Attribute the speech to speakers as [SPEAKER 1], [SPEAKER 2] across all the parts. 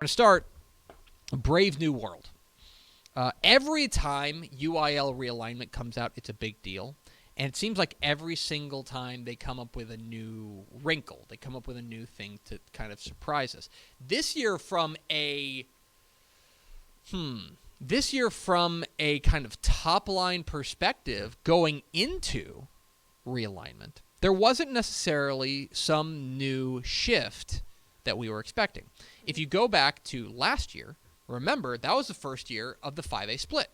[SPEAKER 1] to start a brave new world. Every time UIL realignment comes out, it's a big deal. And it seems like every single time they come up with a new wrinkle. They come up with a new thing to kind of surprise us. This year from a kind of top-line perspective going into realignment, there wasn't necessarily some new shift that we were expecting. If you go back to last year, remember, that was the first year of the 5A split.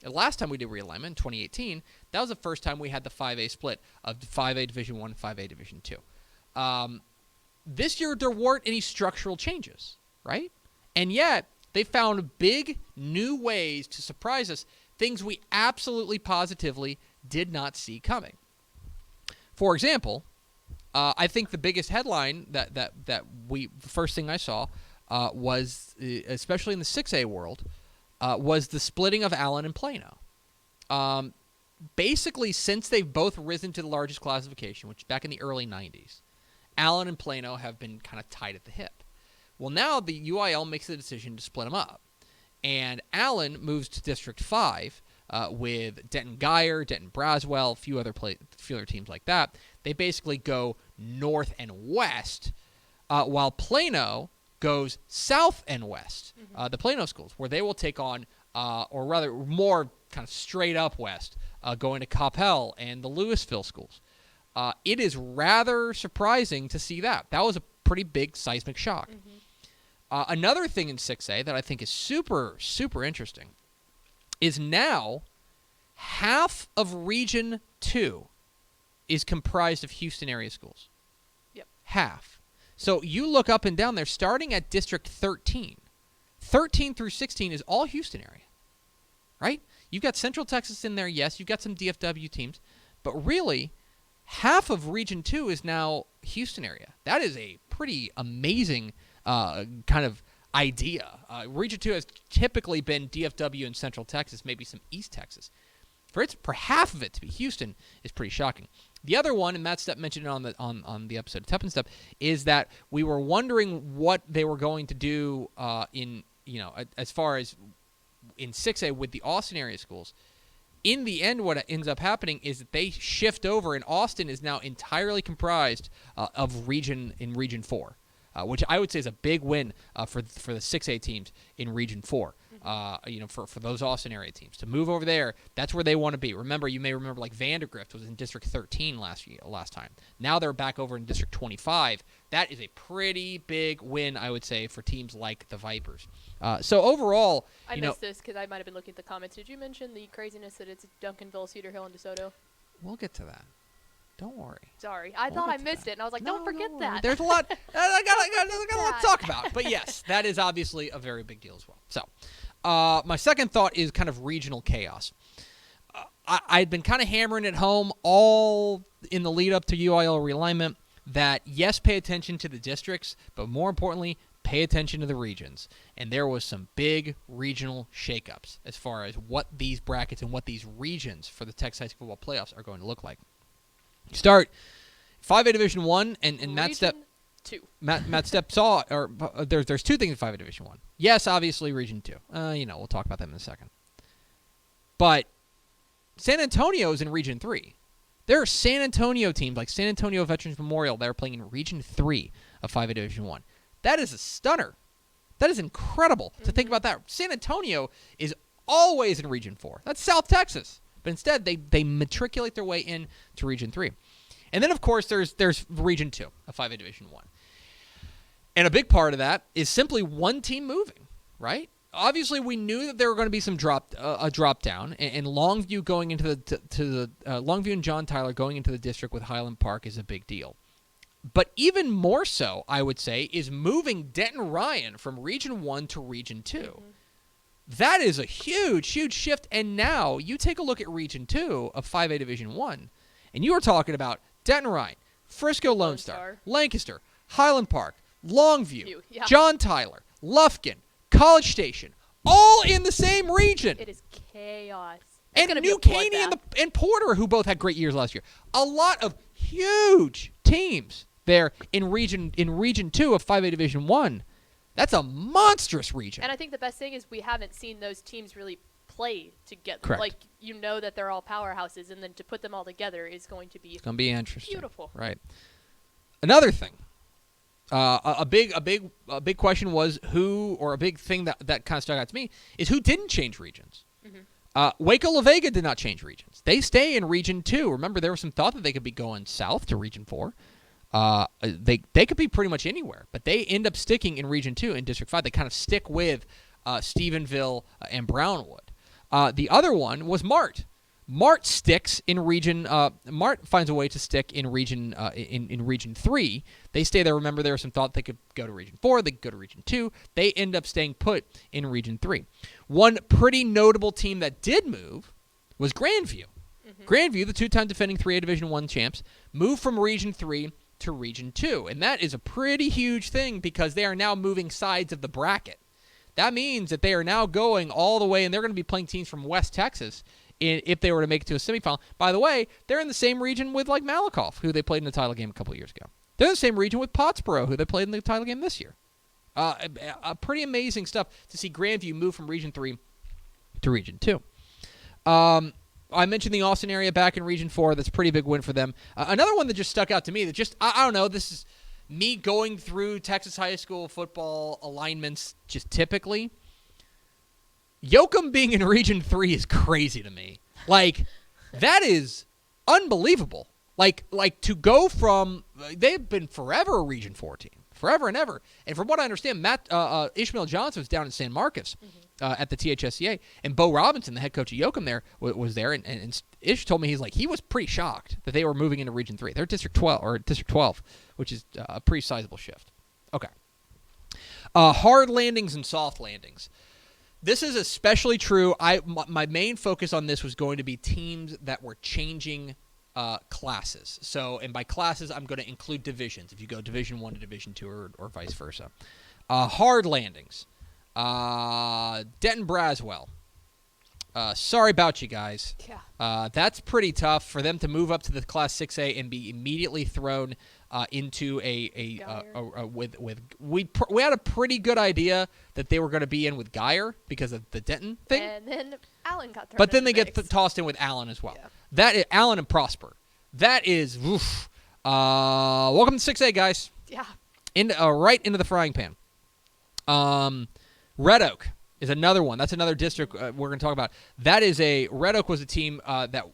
[SPEAKER 1] The last time we did realignment in 2018, that was the first time we had the 5A split of 5A Division I and 5A Division II. This year, there weren't any structural changes, right? And yet, they found big new ways to surprise us, things we absolutely positively did not see coming. For example, I think the biggest headline the first thing I saw was, especially in the 6A world, was the splitting of Allen and Plano. Basically, since they've both risen to the largest classification, which is back in the early 90s, Allen and Plano have been kind of tied at the hip. Well, now the UIL makes the decision to split them up. And Allen moves to District 5 with Denton Geyer, Denton Braswell, a few other teams like that. They basically go north and west, while Plano goes south and west, the Plano schools, where they will take on, or rather more kind of straight up west, going to Coppell and the Louisville schools. It is rather surprising to see that. That was a pretty big seismic shock. Another thing in 6A that I think is super, super interesting is now half of Region 2 is comprised of Houston area schools.
[SPEAKER 2] Yep.
[SPEAKER 1] Half. So you look up and down there, starting at District 13. 13 through 16 is all Houston area, right? You've got Central Texas in there, yes. You've got some DFW teams. But really, half of Region 2 is now Houston area. That is a pretty amazing kind of idea. Region 2 has typically been DFW and Central Texas, maybe some East Texas. For half of it to be Houston is pretty shocking. The other one, and Matt Stepp mentioned it on the episode of Tep and Step, is that we were wondering what they were going to do as far as in 6A with the Austin area schools. In the end, what ends up happening is that they shift over, and Austin is now entirely comprised of Region 4. Which I would say is a big win for the 6A teams in Region 4. For those Austin area teams to move over there, that's where they want to be. Remember, you may remember like Vandergrift was in District 13 last time. Now they're back over in District 25. That is a pretty big win, I would say, for teams like the Vipers. So overall,
[SPEAKER 2] I missed this because I might have been looking at the comments. Did you mention the craziness that it's Duncanville, Cedar Hill, and DeSoto?
[SPEAKER 1] We'll get to that. Don't worry.
[SPEAKER 2] Sorry. I thought I missed it, and I was like, don't forget that.
[SPEAKER 1] There's a lot. I got a lot to talk about. But yes, that is obviously a very big deal as well. So my second thought is kind of regional chaos. I'd been kind of hammering it home all in the lead up to UIL realignment that, yes, pay attention to the districts, but more importantly, pay attention to the regions. And there was some big regional shakeups as far as what these brackets and what these regions for the Texas high school football playoffs are going to look like. Start 5A Division 1 and Matt Stepp. Matt Stepp saw, or there's two things in 5A Division 1. Yes, obviously Region 2. We'll talk about them in a second. But San Antonio is in Region 3. There are San Antonio teams like San Antonio Veterans Memorial that are playing in Region 3 of 5A Division 1. That is a stunner. That is incredible to think about that. San Antonio is always in Region 4. That's South Texas. But instead, they matriculate their way in to Region 3. And then, of course, there's Region 2 of 5A Division 1. And a big part of that is simply one team moving, right? Obviously, we knew that there were going to be some a drop down, and Longview going into Longview and John Tyler going into the district with Highland Park is a big deal. But even more so, I would say, is moving Denton Ryan from Region 1 to Region 2. That is a huge, huge shift. And now you take a look at Region 2 of 5A Division 1, and you are talking about Denton Ryan, Frisco Lone Star, Lancaster, Highland Park, Longview, John Tyler, Lufkin, College Station, all in the same region.
[SPEAKER 2] It is chaos.
[SPEAKER 1] And New Caney and Porter, who both had great years last year. A lot of huge teams there in Region 2 of 5A Division 1. That's a monstrous region.
[SPEAKER 2] And I think the best thing is we haven't seen those teams really play together.
[SPEAKER 1] Correct.
[SPEAKER 2] Like, that they're all powerhouses, and then to put them all together is going to be
[SPEAKER 1] It's going to be interesting.
[SPEAKER 2] Beautiful.
[SPEAKER 1] Right. Another thing. A big question was who, or a big thing that kind of stuck out to me is who didn't change regions. Waco La Vega did not change regions. They stay in Region 2. Remember, there was some thought that they could be going south to Region 4. They could be pretty much anywhere, but they end up sticking in Region 2 in District 5. They kind of stick with Stephenville and Brownwood. The other one was Mart. Mart sticks in Region. Mart finds a way to stick in Region in Region 3. They stay there. Remember, there was some thought they could go to Region 4. They could go to Region 2. They end up staying put in Region 3. One pretty notable team that did move was Grandview. Grandview, the two-time defending 3A Division I champs, moved from Region 3 to Region 2. And that is a pretty huge thing because they are now moving sides of the bracket. That means that they are now going all the way, and they're going to be playing teams from West Texas if they were to make it to a semifinal. By the way, they're in the same region with like Malakoff, who they played in the title game a couple of years ago. They're in the same region with Pottsboro, who they played in the title game this year. Pretty amazing stuff to see Grandview move from Region 3 to Region 2. I mentioned the Austin area back in Region 4. That's a pretty big win for them. Another one that just stuck out to me that just, I don't know, this is me going through Texas high school football alignments just typically. Yoakum being in Region 3 is crazy to me. Like, that is unbelievable. Like to go from, they've been forever a Region 4 team. Forever and ever. And from what I understand, Ishmael Johnson was down in San Marcos at the THSCA, and Bo Robinson, the head coach of Yoakum there, was there. And Ish told me he was pretty shocked that they were moving into Region 3. They're District 12, which is a pretty sizable shift. Okay. Hard landings and soft landings. This is especially true. My main focus on this was going to be teams that were changing classes. So, and by classes, I'm going to include divisions. If you go Division 1 to Division 2 or vice versa. Hard landings. Denton Braswell. Sorry about you guys.
[SPEAKER 2] Yeah.
[SPEAKER 1] That's pretty tough for them to move up to the Class 6A and be immediately thrown into we had a pretty good idea that they were going to be in with Geyer because of the Denton thing.
[SPEAKER 2] And then Allen got thrown.
[SPEAKER 1] But then they
[SPEAKER 2] the
[SPEAKER 1] get tossed in with Allen as well.
[SPEAKER 2] Yeah.
[SPEAKER 1] That is Allen and Prosper. That is oof. Welcome to 6A, guys.
[SPEAKER 2] Yeah.
[SPEAKER 1] Right into the frying pan. Red Oak is another one. That's another district we're going to talk about. Red Oak was a team that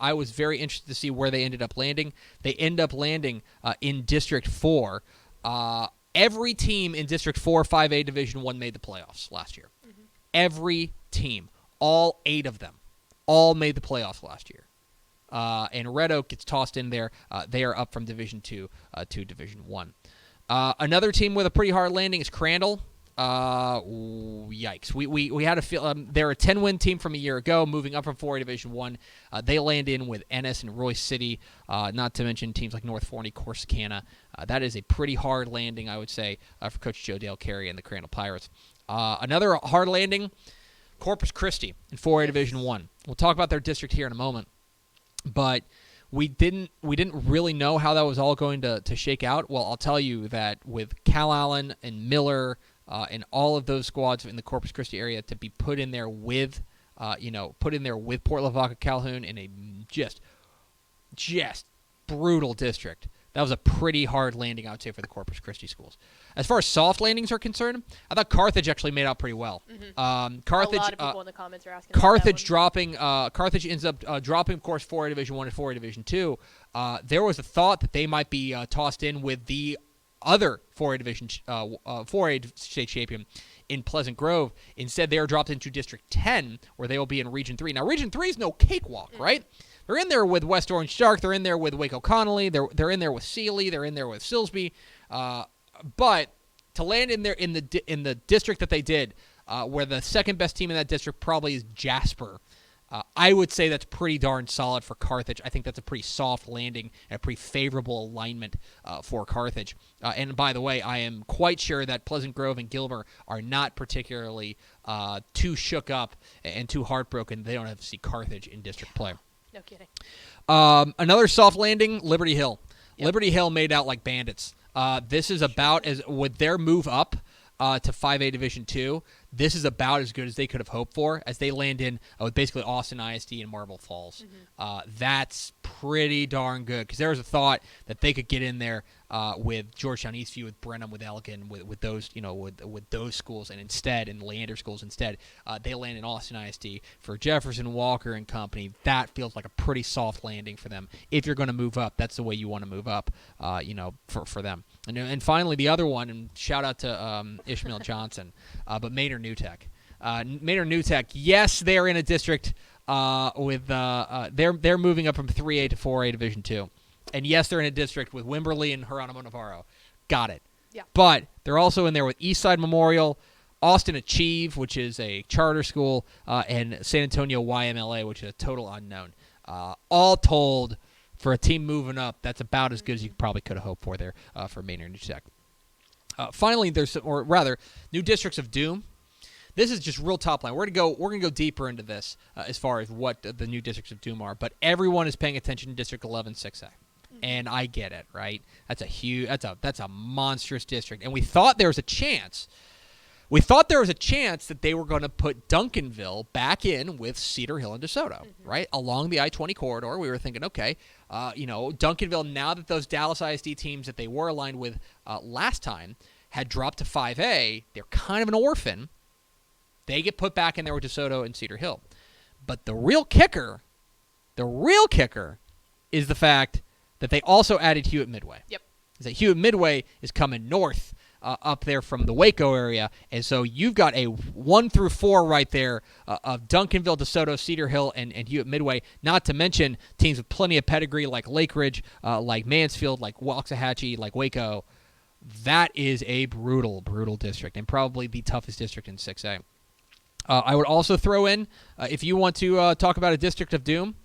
[SPEAKER 1] I was very interested to see where they ended up landing. They end up landing in District 4. Every team in District 4 5A Division 1 made the playoffs last year. Mm-hmm. Every team, all 8 of them, all made the playoffs last year. And Red Oak gets tossed in there. They are up from Division 2 to Division 1. Another team with a pretty hard landing is Crandall. Yikes. We had a feel they're a 10-win team from a year ago, moving up from 4A Division 1. They land in with Ennis and Royce City, not to mention teams like North Forney, Corsicana. That is a pretty hard landing, I would say, for Coach Joe Dale Carey and the Crandall Pirates. Another hard landing, Corpus Christi in 4A Division 1. We'll talk about their district here in a moment, but we didn't really know how that was all going to shake out. Well, I'll tell you that with Cal Allen and Miller and all of those squads in the Corpus Christi area to be put in there with Port Lavaca Calhoun in a just brutal district. That was a pretty hard landing, I would say, for the Corpus Christi schools. As far as soft landings are concerned, I thought Carthage actually made out pretty well.
[SPEAKER 2] Mm-hmm.
[SPEAKER 1] Carthage,
[SPEAKER 2] a lot of people in the comments are asking
[SPEAKER 1] Carthage
[SPEAKER 2] about that
[SPEAKER 1] dropping. Carthage ends up dropping, of course, 4A Division 1 and 4A Division 2. There was a thought that they might be tossed in with the other 4A Division 4A state champion in Pleasant Grove. Instead, they are dropped into District 10, where they will be in Region 3. Now, Region 3 is no cakewalk, right? They're in there with West Orange Stark. They're in there with Waco Connolly. They're in there with Sealy. They're in there with Silsby. But to land in there in the district that they did, where the second best team in that district probably is Jasper, I would say that's pretty darn solid for Carthage. I think that's a pretty soft landing and a pretty favorable alignment for Carthage. And by the way, I am quite sure that Pleasant Grove and Gilmer are not particularly too shook up and too heartbroken. They don't have to see Carthage in district play.
[SPEAKER 2] No kidding.
[SPEAKER 1] Another soft landing, Liberty Hill.
[SPEAKER 2] Yep.
[SPEAKER 1] Liberty Hill made out like bandits. This is about as with their move up. to 5A Division II, this is about as good as they could have hoped for, as they land in with basically Austin ISD and Marble Falls. That's pretty darn good, because there was a thought that they could get in there with Georgetown Eastview, with Brenham, with Elgin, with those with those schools, and instead, in the Leander schools instead, they land in Austin ISD. For Jefferson, Walker, and company, that feels like a pretty soft landing for them. If you're going to move up, that's the way you want to move up, for them. And finally, the other one, and shout out to Ishmael Johnson, but Maynard New Tech. Maynard New Tech, yes, they're in a district with they're moving up from 3A to 4A Division II. And yes, they're in a district with Wimberley and Geronimo Navarro. Got it.
[SPEAKER 2] Yeah.
[SPEAKER 1] But they're also in there with Eastside Memorial, Austin Achieve, which is a charter school, and San Antonio YMLA, which is a total unknown. All told, for a team moving up, that's about as good as you probably could have hoped for there for Maynard New Tech. Finally, new districts of doom. This is just real top line. We're gonna go deeper into this as far as what the new districts of doom are. But everyone is paying attention to District 11 6A, and I get it, right? That's a monstrous district, and we thought there was a chance. We thought there was a chance that they were going to put Duncanville back in with Cedar Hill and DeSoto, right? Along the I-20 corridor, we were thinking, okay, Duncanville, now that those Dallas ISD teams that they were aligned with last time had dropped to 5A, they're kind of an orphan. They get put back in there with DeSoto and Cedar Hill. But the real kicker is the fact that they also added Hewitt Midway.
[SPEAKER 2] Yep.
[SPEAKER 1] That Hewitt Midway is coming north up there from the Waco area, and so you've got a 1 through 4 right there of Duncanville, DeSoto, Cedar Hill, and Hewitt Midway, not to mention teams with plenty of pedigree like Lake Ridge, like Mansfield, like Waxahachie, like Waco. That is a brutal, brutal district, and probably the toughest district in 6A. I would also throw in, if you want to talk about a district of doom,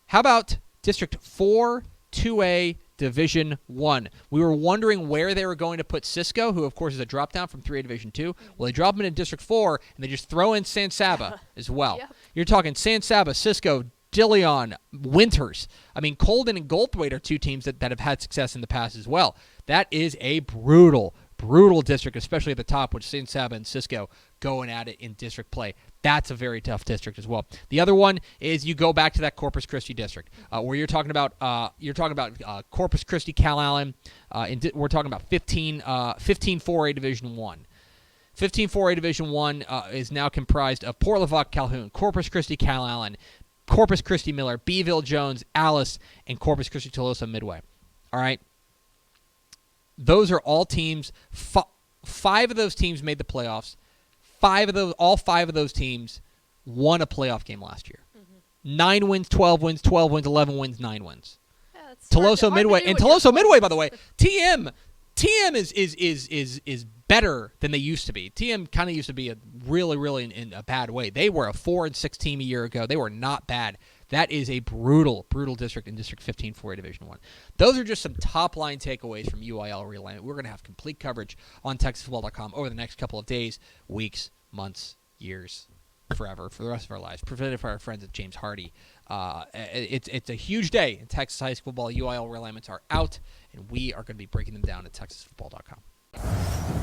[SPEAKER 1] how about District 4, 2A, Division 1. We were wondering where they were going to put Cisco, who, of course, is a drop-down from 3A Division 2. Well, they drop them in District 4, and they just throw in San Saba as well. Yep. You're talking San Saba, Cisco, Dilion, Winters. I mean, Colden and Goldthwaite are two teams that have had success in the past as well. That is a brutal, brutal district, especially at the top, with San Saba and Cisco going at it in district play. That's a very tough district as well. The other one is you go back to that Corpus Christi district, where you're talking about Corpus Christi, Cal Allen. We're talking about 15 4A Division 1. 15 4A Division 1 is now comprised of Port Lavac, Calhoun, Corpus Christi, Cal Allen, Corpus Christi, Miller, Beeville, Jones, Alice, and Corpus Christi, Tolosa, Midway. All right. Those are all teams. 5 of those teams made the playoffs. All five of those teams won a playoff game last year. 9 wins, 12 wins, 12 wins, 11 wins, 9 wins.
[SPEAKER 2] Yeah, that's
[SPEAKER 1] Tolosa
[SPEAKER 2] hard
[SPEAKER 1] Midway,
[SPEAKER 2] to do
[SPEAKER 1] and
[SPEAKER 2] when you're
[SPEAKER 1] Tolosa Midway,
[SPEAKER 2] close.
[SPEAKER 1] by the way, TM is better than they used to be. TM kind of used to be a really in a bad way. They were a 4-6 team a year ago. They were not bad. That is a brutal district in District 15 4A Division 1. Those are just some top-line takeaways from UIL Realignment. We're going to have complete coverage on TexasFootball.com over the next couple of days, weeks, months, years, forever, for the rest of our lives. Presented by our friends at James Hardy. It's a huge day in Texas high school football. UIL Realignments are out, and we are going to be breaking them down at TexasFootball.com.